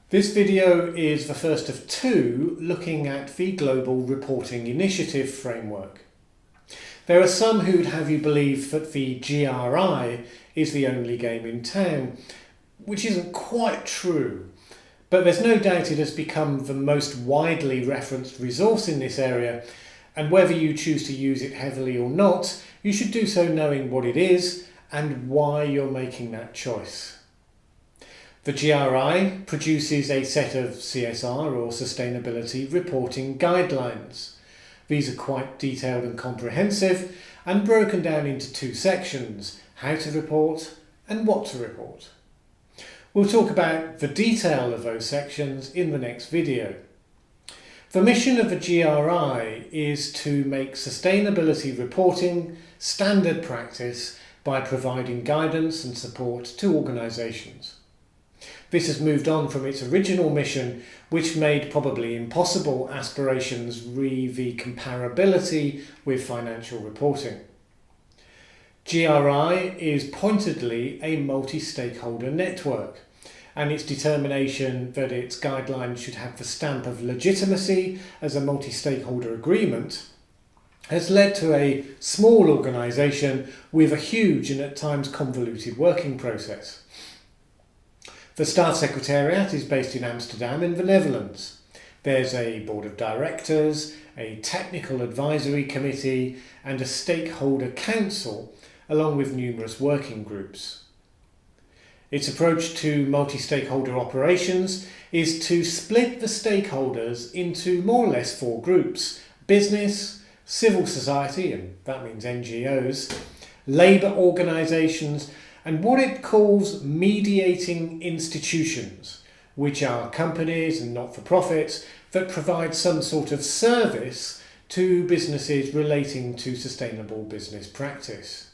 This video is the first of two looking at the Global Reporting Initiative framework. There are some who'd have you believe that the GRI is the only game in town, which isn't quite true. But there's no doubt it has become the most widely referenced resource in this area, and whether you choose to use it heavily or not, you should do so knowing what it is and why you're making that choice. The GRI produces a set of CSR or sustainability reporting guidelines. These are quite detailed and comprehensive and broken down into two sections: how to report and what to report. We'll talk about the detail of those sections in the next video. The mission of the GRI is to make sustainability reporting standard practice by providing guidance and support to organisations. This has moved on from its original mission, which made probably impossible aspirations re the comparability with financial reporting. GRI is pointedly a multi-stakeholder network, and its determination that its guidelines should have the stamp of legitimacy as a multi-stakeholder agreement has led to a small organisation with a huge and at times convoluted working process. The Staat Secretariat is based in Amsterdam in the Netherlands. There's a board of directors, a technical advisory committee and a stakeholder council, along with numerous working groups. Its approach to multi-stakeholder operations is to split the stakeholders into more or less four groups: business, civil society, and that means NGOs, labour organisations, and what it calls mediating institutions, which are companies and not-for-profits that provide some sort of service to businesses relating to sustainable business practice.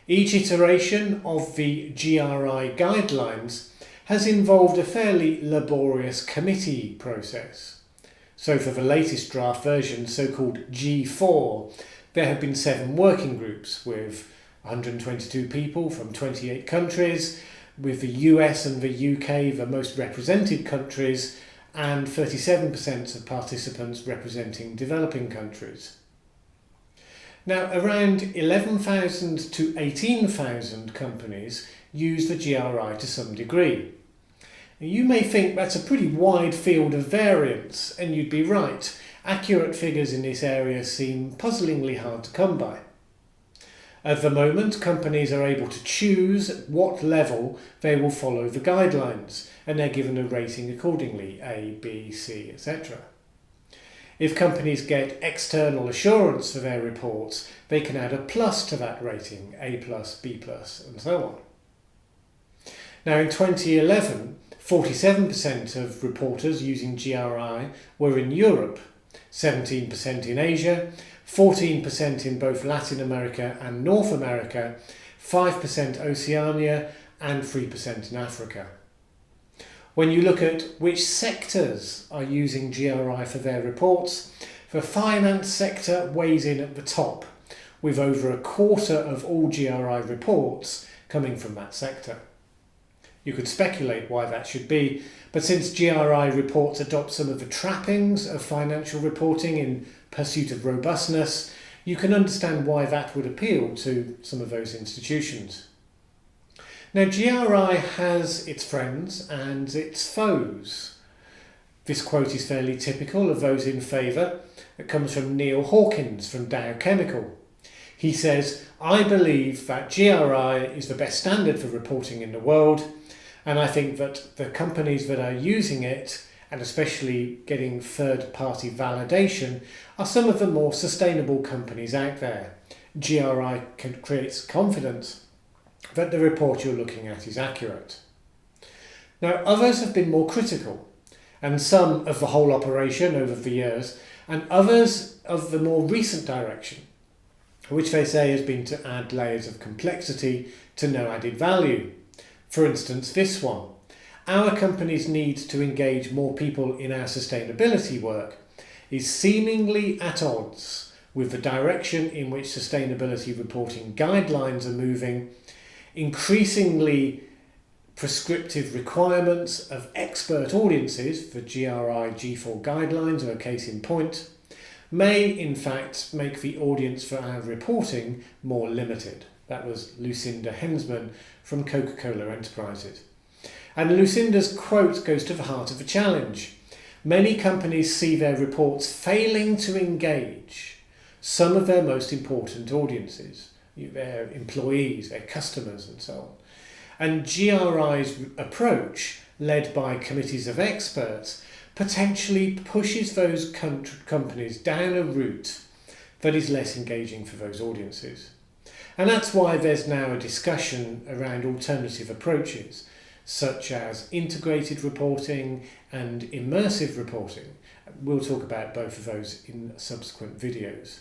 Each iteration of the GRI guidelines has involved a fairly laborious committee process. So for the latest draft version, so-called G4, there have been 7 working groups with 122 people from 28 countries, with the US and the UK the most represented countries, and 37% of participants representing developing countries. Now, around 11,000 to 18,000 companies use the GRI to some degree. You may think that's a pretty wide field of variance, and you'd be right. Accurate figures in this area seem puzzlingly hard to come by. At the moment, companies are able to choose at what level they will follow the guidelines, and they're given a rating accordingly: A, B, C, etc. If companies get external assurance for their reports, they can add a plus to that rating: A+, B+, and so on. Now in 2011, 47% of reporters using GRI were in Europe, 17% in Asia, 14% in both Latin America and North America, 5% Oceania, and 3% in Africa. When you look at which sectors are using GRI for their reports, the finance sector weighs in at the top, with over a quarter of all GRI reports coming from that sector. You could speculate why that should be, but since GRI reports adopt some of the trappings of financial reporting in pursuit of robustness, you can understand why that would appeal to some of those institutions. Now, GRI has its friends and its foes. This quote is fairly typical of those in favour. It comes from Neil Hawkins from Dow Chemical. He says, "I believe that GRI is the best standard for reporting in the world, and I think that the companies that are using it, and especially getting third-party validation, are some of the more sustainable companies out there. GRI creates confidence that the report you're looking at is accurate." Now, others have been more critical, and some of the whole operation over the years, and others of the more recent direction, which they say has been to add layers of complexity to no added value. For instance, this one: "Our company's need to engage more people in our sustainability work is seemingly at odds with the direction in which sustainability reporting guidelines are moving, increasingly prescriptive requirements of expert audiences for GRI G4 guidelines, or a case in point, may in fact make the audience for our reporting more limited. That was Lucinda Hensman from Coca-Cola Enterprises. And Lucinda's quote goes to the heart of the challenge. Many companies see their reports failing to engage some of their most important audiences, their employees, their customers, and so on. And GRI's approach, led by committees of experts, potentially pushes those companies down a route that is less engaging for those audiences. And that's why there's now a discussion around alternative approaches, such as integrated reporting and immersive reporting. We'll talk about both of those in subsequent videos.